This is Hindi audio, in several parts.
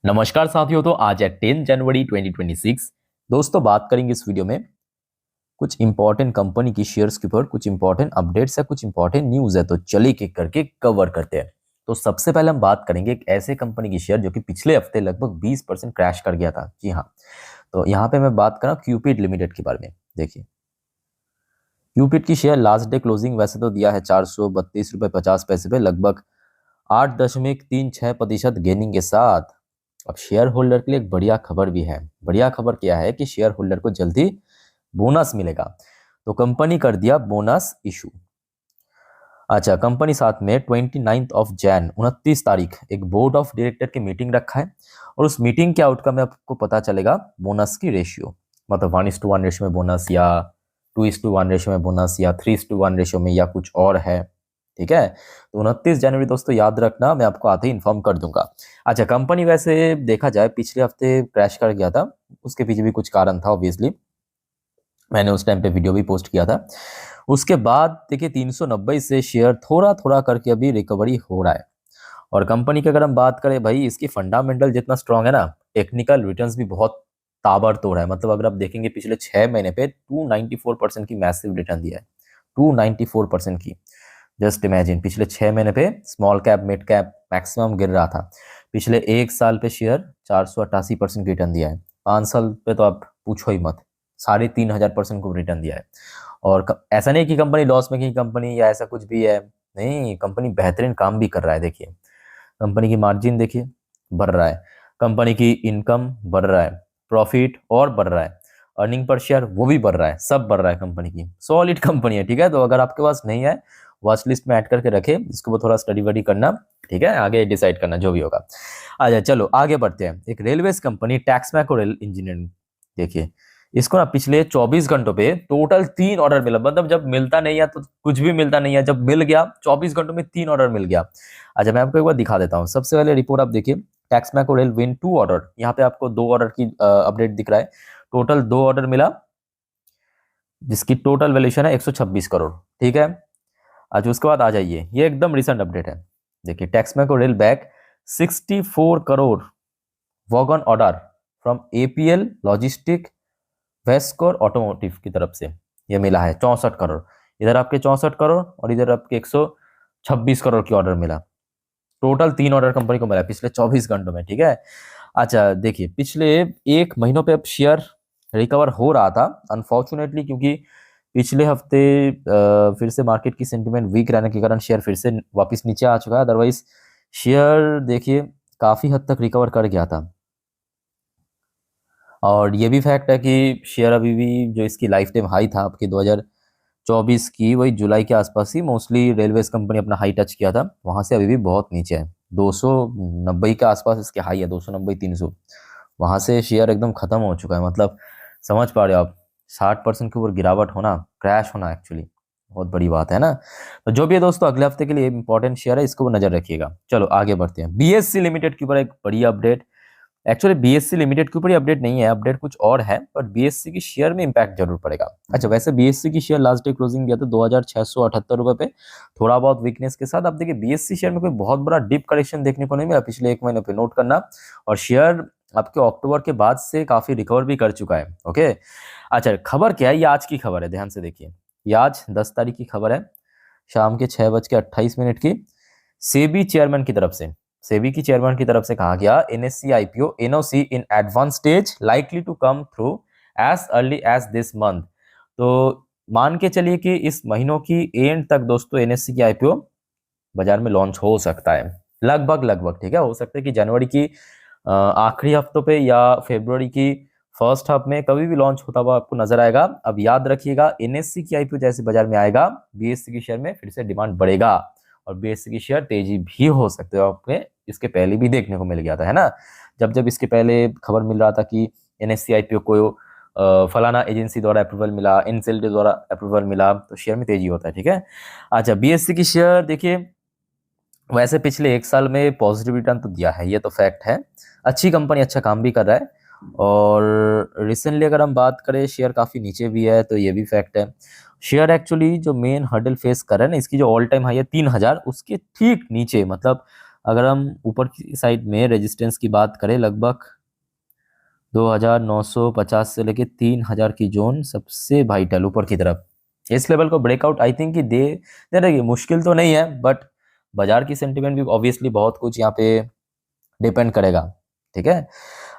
नमस्कार साथियों। तो आज है 10 जनवरी 2026। दोस्तों बात करेंगे इस वीडियो में कुछ इंपॉर्टेंट कंपनी की शेयर्स के ऊपर, कुछ इंपॉर्टेंट अपडेट्स है, कुछ इंपॉर्टेंट न्यूज़ है। तो चलिए एक करके कवर करते हैं। तो सबसे पहले हम बात करेंगे एक ऐसे कंपनी की शेयर जो कि पिछले हफ्ते लगभग 20% क्रैश कर गया था। जी हाँ, तो यहाँ पे मैं बात कर रहा हूँ क्यूपिड लिमिटेड के बारे में। देखिए, क्यूपिड की शेयर लास्ट डे क्लोजिंग वैसे तो दिया है 432 रुपये 50 पैसे पे, लगभग 8.36% गेनिंग के साथ। अब शेयर होल्डर के लिए एक बढ़िया खबर भी है। बढ़िया खबर क्या है कि शेयर होल्डर को जल्दी बोनस मिलेगा। तो कंपनी कर दिया बोनस इशू। अच्छा, कंपनी साथ में 29 29 तारीख एक बोर्ड ऑफ डायरेक्टर की मीटिंग रखा है, और उस मीटिंग के आउटकम में आपको पता चलेगा बोनस की रेशियो, मतलब 1:1 रेशियो में बोनस, या 2:1 रेशियो में बोनस, या 3:1 रेशियो में, या कुछ और है। ठीक है, तो 29 जनवरी दोस्तों याद रखना, मैं आपको आते ही इन्फॉर्म कर दूंगा। अच्छा, कंपनी वैसे देखा जाए पिछले हफ्ते क्रैश कर गया था, उसके पीछे भी कुछ कारण था ऑब्वियसली। मैंने उस टाइम पे वीडियो भी पोस्ट किया था। उसके बाद देखिए 390 से शेयर थोड़ा थोड़ा करके अभी रिकवरी हो रहा है। और कंपनी की अगर हम बात करें भाई, इसकी फंडामेंटल जितना स्ट्रांग है ना, टेक्निकल रिटर्न्स भी बहुत ताबड़तोड़ है। मतलब अगर आप देखेंगे पिछले 6 महीने पे 294% की मैसिव रिटर्न दिया है, 294% की। जस्ट इमेजिन, पिछले 6 महीने पे small cap mid cap maximum गिर रहा था। पिछले एक साल पे शेयर 488% की रिटर्न दिया है। 5 साल पे तो आप पूछो ही मत, 3,500% को रिटर्न दिया है। और ऐसा नहीं कि कंपनी लॉस मेकिंग कंपनी या ऐसा कुछ भी है, नहीं, कंपनी बेहतरीन काम भी कर रहा है। देखिए, कंपनी की मार्जिन देखिए बढ़ रहा है, कंपनी की इनकम बढ़ रहा है, प्रॉफिट और बढ़ रहा है, अर्निंग पर शेयर वो भी बढ़ रहा है, सब बढ़ रहा है। कंपनी की सॉलिड कंपनी है। ठीक है, तो अगर आपके पास नहीं है, वॉच लिस्ट में ऐड करके रखे, इसको वो थोड़ा स्टडी वडी करना। ठीक है, आगे डिसाइड करना जो भी होगा। अच्छा चलो आगे बढ़ते हैं। एक railways company Texmaco rail engineering, देखिए इसको ना पिछले 24 घंटों पे टोटल 3 ऑर्डर मिला। मतलब जब मिलता नहीं है तो कुछ भी मिलता नहीं है, जब मिल गया 24 घंटों में 3 ऑर्डर मिल गया। अच्छा, मैं आपको एक बार दिखा देता हूँ। सबसे पहले रिपोर्ट आप देखिए, टैक्समैको रेल विन 2 ऑर्डर। यहाँ पे आपको 2 ऑर्डर की अपडेट दिख रहा है। टोटल 2 ऑर्डर मिला, जिसकी टोटल वैल्यूशन है 126 करोड़। ठीक है, अच्छा उसके बाद आ जाइए, ये एकदम रिसेंट अपडेट है। देखिए, Texmaco rail bags 64 crore wagon order from APL logistic Vascor automotive की तरफ से। ये मिला है 64 करोड़। इधर आपके 64 करोड़ और इधर आपके 126 करोड़ की ऑर्डर मिला। टोटल 3 ऑर्डर कंपनी को मिला है पिछले 24 घंटों में। ठीक है, अच्छा देखिए, पिछले 1 महीनों पे अब शेयर रिकवर हो रहा था अनफॉर्चुनेटली, क्योंकि पिछले हफ्ते फिर से मार्केट की सेंटिमेंट वीक रहने के कारण शेयर फिर से वापस नीचे आ चुका है। अदरवाइज शेयर देखिए काफी हद तक रिकवर कर गया था। और ये भी फैक्ट है कि शेयर अभी भी जो इसकी लाइफ टाइम हाई था आपकी 2024 की, वही जुलाई के आसपास ही मोस्टली रेलवेज कंपनी अपना हाई टच किया था, वहां से अभी भी बहुत नीचे है। 290 के आसपास इसके हाई है, 290 300। वहां से शेयर एकदम खत्म हो चुका है। मतलब समझ पा रहे हो आप, 60% के ऊपर गिरावट होना, क्रैश होना एक्चुअली बहुत बड़ी बात है ना। तो जो भी है दोस्तों, अगले हफ्ते के लिए इंपॉर्टेंट शेयर है, इसको नजर रखिएगा। चलो आगे बढ़ते हैं। बीएससी लिमिटेड के ऊपर एक बड़ी अपडेट। एक्चुअली बीएससी लिमिटेड के ऊपर ही अपडेट नहीं है, अपडेट कुछ और है, बट बीएससी की शेयर में इंपैक्ट जरूर पड़ेगा। अच्छा, वैसे बीएससी की शेयर लास्ट डे क्लोजिंग दिया था 2,678 रुपए पे, थोड़ा बहुत वीकनेस के साथ। अब देखिए, बीएससी शेयर में कोई बहुत बड़ा डिप करेक्शन देखने को नहीं मिला पिछले 1 महीने पे, नोट करना। और शेयर आपके अक्टूबर के बाद से काफी रिकवर भी कर चुका है। ओके, अच्छा खबर क्या है, ये आज की खबर है, ध्यान से देखिए। ये आज 10 तारीख की खबर है, शाम के 6:28 की। सेबी चेयरमैन की तरफ से, सेबी की चेयरमैन की तरफ से कहा गया, NSC IPO NOC in advance stage likely to come through as early as this month. तो मान के चलिए कि इस महीनों की एंड तक दोस्तों एनएससी की आईपीओ बाजार में लॉन्च हो सकता है, लगभग लगभग। ठीक है, हो सकता है कि जनवरी की आखिरी हफ्तों पे या फरवरी की फर्स्ट हाफ में कभी भी लॉन्च होता हुआ आपको नजर आएगा। अब याद रखिएगा, एनएससी की आईपीओ जैसे बाजार में आएगा, बीएससी की शेयर में फिर से डिमांड बढ़ेगा, और बीएससी की शेयर तेजी भी हो सकते हो। आपने इसके पहले भी देखने को मिल गया था, है ना। जब जब इसके पहले खबर मिल रहा था कि एनएससी आईपीओ को फलाना एजेंसी द्वारा अप्रूवल मिला, इनसेल्ड द्वारा अप्रूवल मिला, तो शेयर में तेजी होता है। ठीक है, अच्छा बीएससी की शेयर देखिए, वैसे पिछले 1 साल में पॉजिटिव रिटर्न तो दिया है, ये तो फैक्ट है। अच्छी कंपनी, अच्छा काम भी कर रहा है। और रिसेंटली अगर हम बात करें, शेयर काफी नीचे भी है, तो ये भी फैक्ट है। शेयर एक्चुअली जो मेन हर्डल फेस कर रहा है ना, इसकी जो ऑल टाइम हाई है 3,000, उसके ठीक नीचे, मतलब अगर हम ऊपर की साइड में रेजिस्टेंस की बात करें, लगभग 2950 से लेके 3000 की जोन सबसे वाइटल ऊपर की तरफ। इस लेवल को ब्रेकआउट आई थिंक कि दे देगी। मुश्किल तो नहीं है, बट बाजार की सेंटिमेंट भी ऑब्वियसली बहुत कुछ यहाँ पे डिपेंड करेगा। ठीक है,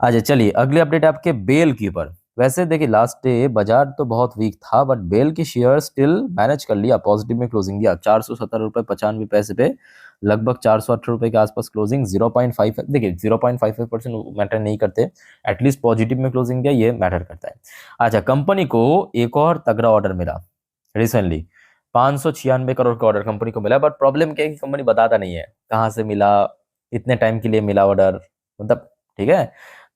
अच्छा चलिए अगली अपडेट आपके बेल के ऊपर। वैसे देखिए लास्ट डे बाजार तो बहुत वीक था, बट बेल की शेयर स्टिल मैनेज कर लिया, पॉजिटिव में क्लोजिंग दिया 417 रुपये 95 पैसे पे, लगभग 408 रुपये के आसपास क्लोजिंग। 0.5 देखिए 0.55% मैटर नहीं करते, एटलीस्ट पॉजिटिव में क्लोजिंग दिया, ये मैटर करता है। अच्छा, कंपनी को एक और तगड़ा ऑर्डर मिला रिसेंटली, 596 करोड़ का ऑर्डर कंपनी को मिला। बट प्रॉब्लम क्या है कि कंपनी बताता नहीं है कहाँ से मिला, इतने टाइम के लिए मिला ऑर्डर, मतलब ठीक है।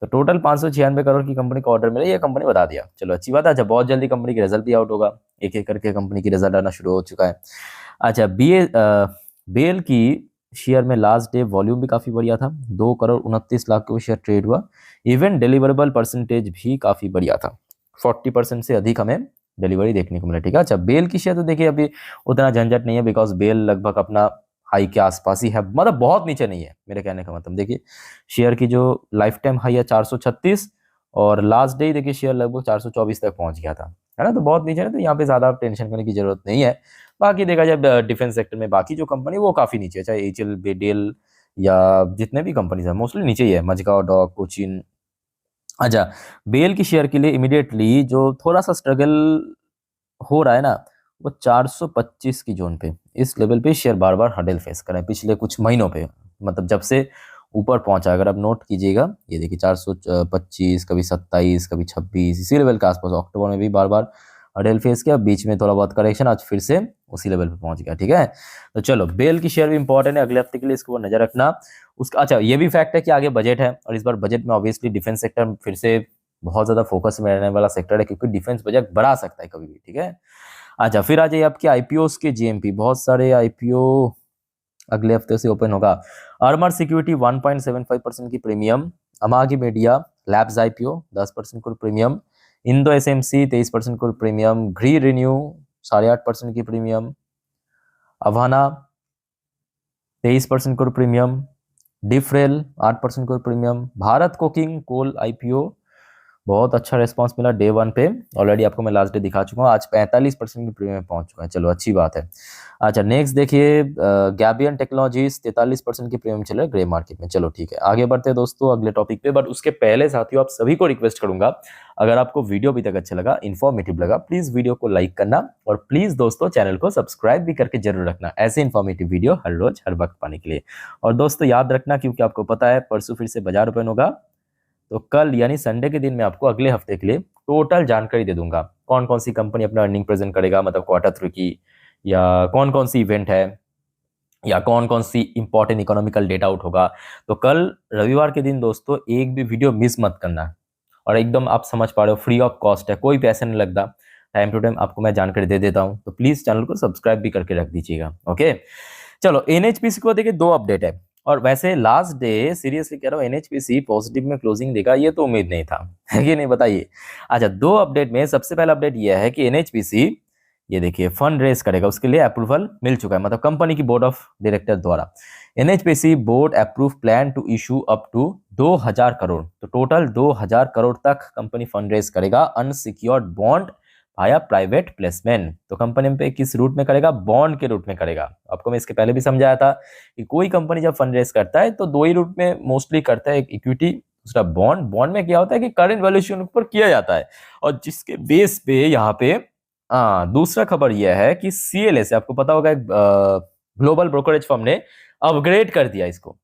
तो टोटल 596 करोड़ की कंपनी को ऑर्डर मिला, ये कंपनी बता दिया, चलो अच्छी बात है। अच्छा, बहुत जल्दी कंपनी की रिजल्ट भी आउट होगा, एक एक करके कंपनी की रिजल्ट आना शुरू हो चुका है। अच्छा, बेल की शेयर में लास्ट डे वॉल्यूम भी काफ़ी बढ़िया था, 2 करोड़ 29 लाख के शेयर ट्रेड हुआ। इवन डिलीवरेबल परसेंटेज भी काफ़ी बढ़िया था, 40% से अधिक हमें डिलीवरी देखने को मिला। ठीक है, अच्छा बेल की शेयर तो देखिए अभी उतना झंझट नहीं है, बिकॉज बेल लगभग अपना हाई के आसपास ही है, मतलब बहुत नीचे नहीं है मेरे कहने का मतलब। देखिए शेयर की जो लाइफ टाइम हाई है 436, और लास्ट डे देखिए शेयर लगभग 424 तक पहुंच गया था, है ना। तो बहुत नीचे है, तो यहाँ पे ज़्यादा टेंशन करने की जरूरत नहीं है। बाकी देखा जाए डिफेंस सेक्टर में बाकी जो कंपनी वो काफ़ी नीचे है, चाहे एचएल, बेडेल या जितने भी कंपनीज है मोस्टली नीचे ही है, मजगांव डॉक, कोचिन। अच्छा, बेल की शेयर के लिए इमिडिएटली जो थोड़ा सा स्ट्रगल हो रहा है ना, वो 425 की जोन पे, इस लेवल पे शेयर बार बार हडल फेस कर रहे हैं पिछले कुछ महीनों पे, मतलब जब से ऊपर पहुंचा। अगर आप नोट कीजिएगा, ये देखिए 425, कभी 27, कभी 26, इसी लेवल के आसपास अक्टूबर में भी बार बार हडल फेस किया, बीच में थोड़ा बहुत करेक्शन, आज फिर से उसी लेवल पे पहुंच गया। ठीक है, तो चलो बेल की शेयर भी इंपॉर्टेंट है अगले हफ्ते के लिए, इसको नजर रखना। उसका अच्छा ये भी फैक्ट है कि आगे बजट है, और इस बार बजट में ऑब्वियसली डिफेंस सेक्टर फिर से बहुत ज्यादा फोकस में रहने वाला सेक्टर है, क्योंकि डिफेंस बजट बढ़ा सकता है कभी भी। ठीक है, अच्छा फिर आ जाइए आपके आईपीओ के जीएमपी, बहुत सारे आईपीओ अगले हफ्ते से ओपन होगा। अरमर सिक्योरिटी 1.75% की प्रीमियम, अमागी मीडिया लैब्स आईपीओ 10% को प्रीमियम, इंदो एसएमसी 23% को प्रीमियम, ग्री रिन्यू 8.5% की प्रीमियम, अवाना 23% को प्रीमियम, डिफरेल 8% को premium, Bharat coking coal IPO बहुत अच्छा रिस्पांस मिला डे वन पे, ऑलरेडी आपको मैं लास्ट डे दिखा चुका हूँ, आज 45% की प्रीमियम पहुंच चुका है, चलो अच्छी बात है। अच्छा नेक्स्ट देखिए गैबियन टेक्नोलॉजीज 43% की प्रीमियम चल रहा है ग्रे मार्केट में। चलो ठीक है, आगे बढ़ते हैं दोस्तों अगले टॉपिक पे, बट उसके पहले साथियों आप सभी को रिक्वेस्ट करूंगा, अगर आपको वीडियो अभी तक अच्छा लगा, इन्फॉर्मेटिव लगा, प्लीज वीडियो को लाइक करना, और प्लीज दोस्तों चैनल को सब्सक्राइब भी करके जरूर रखना, ऐसे इन्फॉर्मेटिव वीडियो हर रोज हर वक्त पाने के लिए। और दोस्तों याद रखना, क्योंकि आपको पता है परसों फिर से बाजार ओपन होगा, तो कल यानी संडे के दिन मैं आपको अगले हफ्ते के लिए टोटल जानकारी दे दूंगा, कौन कौन सी कंपनी अपना अर्निंग प्रेजेंट करेगा, मतलब क्वार्टर 3 की, या कौन कौन सी इवेंट है, या कौन कौन सी इंपॉर्टेंट इकोनॉमिकल डेटा आउट होगा। तो कल रविवार के दिन दोस्तों एक भी वीडियो मिस मत करना, और एकदम आप समझ पा रहे हो फ्री ऑफ कॉस्ट है, कोई पैसे नहीं लगता, टाइम टू टाइम आपको मैं जानकारी दे देता हूँ, तो प्लीज चैनल को सब्सक्राइब भी करके रख दीजिएगा। ओके चलो, एनएचपीसी को देखिए 2 अपडेट है, और वैसे लास्ट डे सीरियसली कह रहा हूँ एनएचपीसी पॉजिटिव में क्लोजिंग देगा, ये तो उम्मीद नहीं था, है कि नहीं बताइए। अच्छा 2 अपडेट में सबसे पहला अपडेट ये है कि एनएचपीसी ये देखिए फंड रेज करेगा, उसके लिए अप्रूवल मिल चुका है, मतलब कंपनी की बोर्ड ऑफ डायरेक्टर द्वारा। NHPC board approve plan to issue up to 2000 crore, तो टोटल 2000 करोड़ तक कंपनी फंड रेज करेगा अनसिक्योर्ड बॉन्ड भाया प्राइवेट प्लेसमेंट। तो कंपनी पे किस रूट में करेगा, बॉन्ड के रूट में करेगा। आपको मैं इसके पहले भी समझाया था कि कोई कंपनी जब फंड रेज करता है तो 2 ही रूट में मोस्टली करता है, एक इक्विटी, दूसरा बॉन्ड। बॉन्ड में क्या होता है कि करंट वैल्यूएशन पर किया जाता है, और जिसके बेस पे यहाँ पे दूसरा खबर यह है कि सीएलए से, आपको पता होगा ग्लोबल ब्रोकरेज फर्म ने अपग्रेड कर दिया, इसको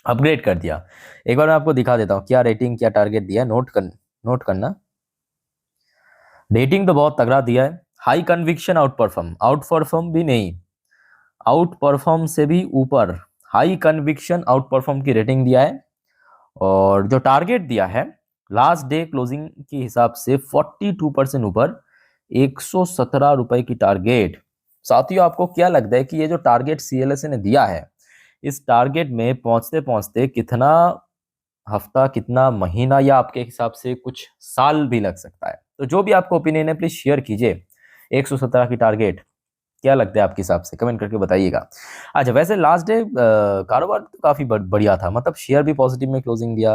अपग्रेड कर दिया। एक बार मैं आपको दिखा देता हूँ क्या रेटिंग क्या टारगेट दिया है, नोट करना। रेटिंग तो बहुत तगड़ा दिया है, हाई कन्विक्शन आउट परफॉर्म भी नहीं, आउट परफॉर्म से भी ऊपर, हाई कन्विक्शन आउट परफॉर्म की रेटिंग दिया है। और जो टारगेट दिया है लास्ट डे क्लोजिंग के हिसाब से 42% ऊपर, 117 रुपए की टारगेट। साथियों आपको क्या लगता है कि ये जो टारगेट सीएलएसए ने दिया है, इस टारगेट में पहुंचते पहुंचते कितना हफ्ता, कितना महीना, या आपके हिसाब से कुछ साल भी लग सकता है? तो जो भी आपको ओपिनियन है प्लीज शेयर कीजिए। 117 की टारगेट क्या लगता है आपके हिसाब से, कमेंट करके बताइएगा। अच्छा, वैसे लास्ट डे कारोबार तो काफ़ी बढ़िया था, मतलब शेयर भी पॉजिटिव में क्लोजिंग दिया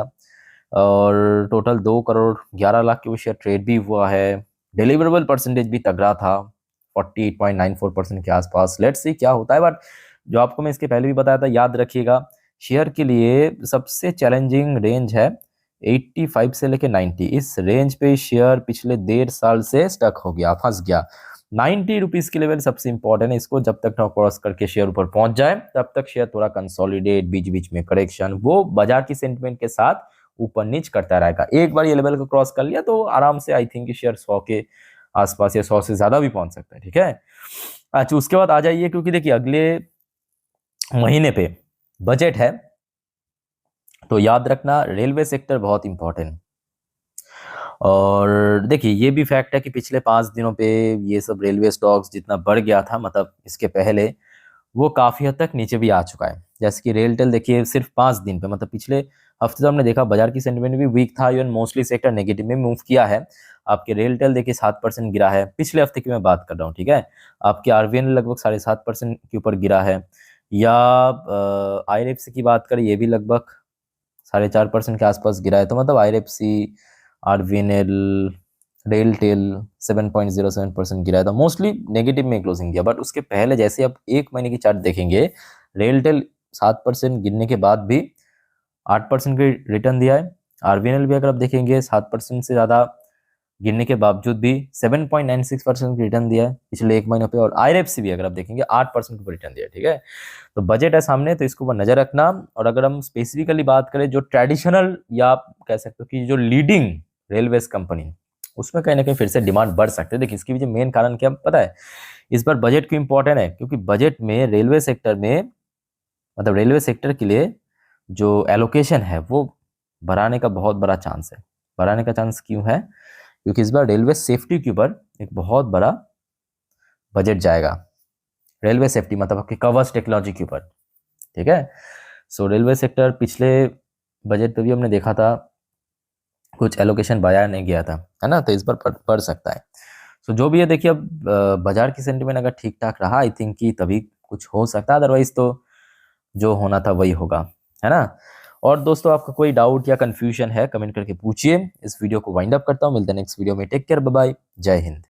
और टोटल 2 करोड़ 11 लाख के वो शेयर ट्रेड भी हुआ है। डिलीवरेबल परसेंटेज भी तगड़ा था 48.94% के आसपास। लेट्स सी क्या होता है, बट जो आपको मैं इसके पहले भी बताया था, याद रखिएगा शेयर के लिए सबसे चैलेंजिंग रेंज है 85 से लेके 90। इस रेंज पे शेयर पिछले 1.5 साल से स्टक हो गया, फंस गया। 90 रुपीज़ की लेवल सबसे इंपॉर्टेंट है, इसको जब तक ना क्रॉस करके शेयर ऊपर पहुंच जाए तब तक शेयर थोड़ा कंसोलिडेट, बीच बीच में करेक्शन, वो बाजार की सेंटिमेंट के साथ ऊपर नीच करता रहेगा। एक बार ये लेवल को क्रॉस कर लिया तो आराम से आई थिंक शेयर 100 के आसपास या 100 से ज्यादा भी पहुंच सकता है। ठीक है, अच्छा उसके बाद आ जाइए, क्योंकि देखिए अगले महीने पे बजट है, तो याद रखना रेलवे सेक्टर बहुत इंपॉर्टेंट। और देखिए ये भी फैक्ट है कि पिछले 5 दिनों पे ये सब रेलवे स्टॉक्स जितना बढ़ गया था, मतलब इसके पहले, वो काफ़ी हद तक नीचे भी आ चुका है। जैसे कि रेलटेल देखिए सिर्फ 5 दिन पे, मतलब पिछले हफ्ते तो हमने देखा बाजार की सेंटिमेंट भी वीक था, इवन मोस्टली सेक्टर नेगेटिव में मूव किया है। आपके रेलटेल देखिए 7% गिरा है, पिछले हफ्ते की मैं बात कर रहा हूँ। ठीक है, आपके आरवीएन लगभग 7.5% के ऊपर गिरा है, या IRFC की बात करें, ये भी लगभग 4.5% के आसपास गिरा है। तो मतलब IRFC, आरवीएनएल, रेलटेल 7.07% गिरा था, मोस्टली नेगेटिव में क्लोजिंग किया। बट उसके पहले जैसे आप एक महीने की चार्ट देखेंगे, रेलटेल 7% गिरने के बाद भी 8% की रिटर्न दिया है। आरवीएनएल भी अगर आप देखेंगे 7% से ज़्यादा गिरने के बावजूद भी 7.96% की रिटर्न दिया है पिछले एक महीने पे। और IRFC भी अगर आप देखेंगे 8% की रिटर्न दिया है। ठीक है, तो बजट है सामने, तो इसको ऊपर नजर रखना। और अगर हम स्पेसिफिकली बात करें जो ट्रेडिशनल या आप कह सकते हो कि जो लीडिंग रेलवेज कंपनी, उसमें कहीं ना कहीं फिर से डिमांड बढ़ सकते हैं। देखिए इसकी भी जो मेन कारण क्या पता है, इस बार बजट क्यों इंपॉर्टेंट है, क्योंकि बजट में रेलवे सेक्टर में, मतलब रेलवे सेक्टर के लिए जो एलोकेशन है वो बढ़ाने का बहुत बड़ा चांस है। बढ़ाने का चांस क्यों है, क्योंकि इस बार रेलवे सेफ्टी के ऊपर एक बहुत बड़ा बजट जाएगा। रेलवे सेफ्टी मतलब आपके कवर्स टेक्नोलॉजी के ऊपर। ठीक है, सो रेलवे सेक्टर पिछले बजट पे भी हमने देखा था कुछ एलोकेशन बढ़ाया नहीं गया था, है ना, तो इस बार बढ़ सकता है। सो जो भी है देखिए, अब बाजार की सेंटिमेंट अगर ठीक ठाक रहा आई थिंक कि तभी कुछ हो सकता है, अदरवाइज तो जो होना था वही होगा, है ना। और दोस्तों आपका कोई डाउट या कंफ्यूजन है कमेंट करके पूछिए। इस वीडियो को वाइंड अप करता हूँ, मिलते हैं नेक्स्ट वीडियो में। टेक केयर, बाय बाय, जय हिंद।